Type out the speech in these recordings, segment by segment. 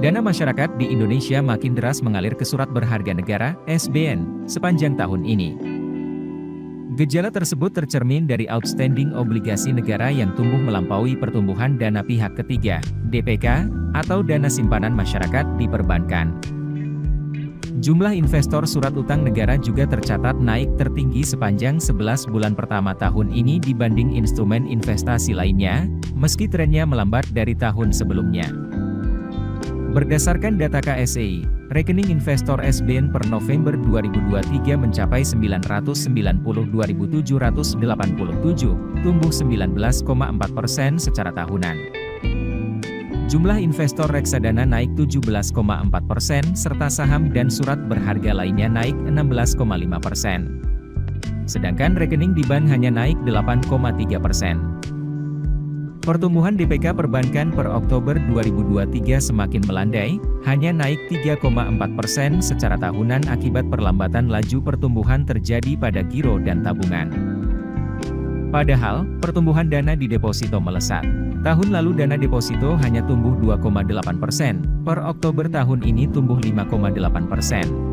Dana masyarakat di Indonesia makin deras mengalir ke surat berharga negara (SBN) sepanjang tahun ini. Gejala tersebut tercermin dari outstanding obligasi negara yang tumbuh melampaui pertumbuhan dana pihak ketiga (DPK) atau dana simpanan masyarakat di perbankan. Jumlah investor surat utang negara juga tercatat naik tertinggi sepanjang 11 bulan pertama tahun ini dibanding instrumen investasi lainnya, meski trennya melambat dari tahun sebelumnya. Berdasarkan data KSEI, rekening investor SBN per November 2023 mencapai 992.787, tumbuh 19,4% secara tahunan. Jumlah investor reksadana naik 17,4%, serta saham dan surat berharga lainnya naik 16,5%. Sedangkan rekening di bank hanya naik 8,3%. Pertumbuhan DPK perbankan per Oktober 2023 semakin melandai, hanya naik 3,4% secara tahunan akibat perlambatan laju pertumbuhan terjadi pada giro dan tabungan. Padahal, pertumbuhan dana di deposito melesat. Tahun lalu dana deposito hanya tumbuh 2,8%, per Oktober tahun ini tumbuh 5,8%.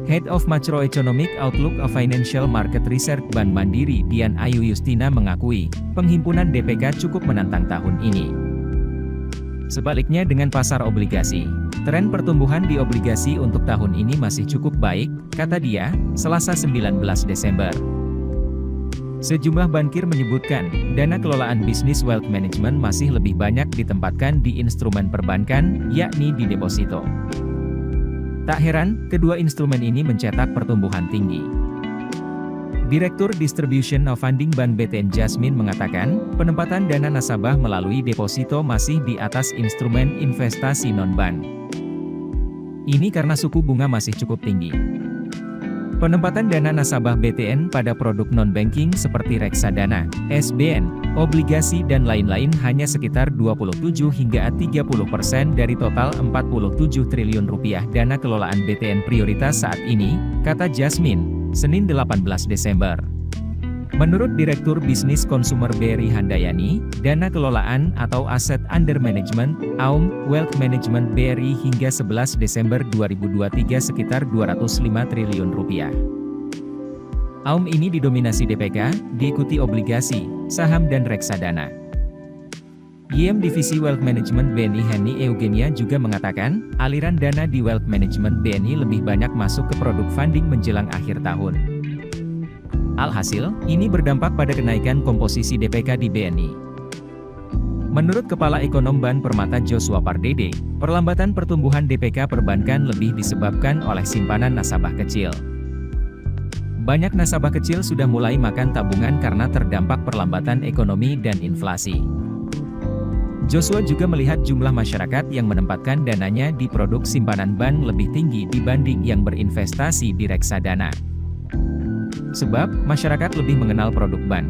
Head of Macroeconomic Outlook of Financial Market Research Bank Mandiri Dian Ayu Yustina mengakui, penghimpunan DPK cukup menantang tahun ini. Sebaliknya dengan pasar obligasi, tren pertumbuhan di obligasi untuk tahun ini masih cukup baik, kata dia, Selasa 19 Desember. Sejumlah bankir menyebutkan, dana kelolaan bisnis wealth management masih lebih banyak ditempatkan di instrumen perbankan, yakni di deposito. Tak heran, kedua instrumen ini mencetak pertumbuhan tinggi. Direktur Distribution of Funding Bank BTN Jasmine mengatakan, penempatan dana nasabah melalui deposito masih di atas instrumen investasi non-bank. Ini karena suku bunga masih cukup tinggi. Penempatan dana nasabah BTN pada produk non-banking seperti reksadana, SBN, obligasi dan lain-lain hanya sekitar 27 hingga 30% dari total 47 triliun rupiah dana kelolaan BTN prioritas saat ini, kata Jasmine, Senin 18 Desember. Menurut Direktur Bisnis Konsumer BRI Handayani, dana kelolaan atau Asset Under Management, AUM, Wealth Management BRI hingga 11 Desember 2023 sekitar 205 triliun rupiah. AUM ini didominasi DPK, diikuti obligasi, saham dan reksadana. GM Divisi Wealth Management BNI Henny Eugenia juga mengatakan, aliran dana di Wealth Management BNI lebih banyak masuk ke produk funding menjelang akhir tahun. Alhasil, ini berdampak pada kenaikan komposisi DPK di BNI. Menurut Kepala Ekonom Bank Permata Joshua Pardede, perlambatan pertumbuhan DPK perbankan lebih disebabkan oleh simpanan nasabah kecil. Banyak nasabah kecil sudah mulai makan tabungan karena terdampak perlambatan ekonomi dan inflasi. Joshua juga melihat jumlah masyarakat yang menempatkan dananya di produk simpanan bank lebih tinggi dibanding yang berinvestasi di reksadana. Sebab, masyarakat lebih mengenal produk bank.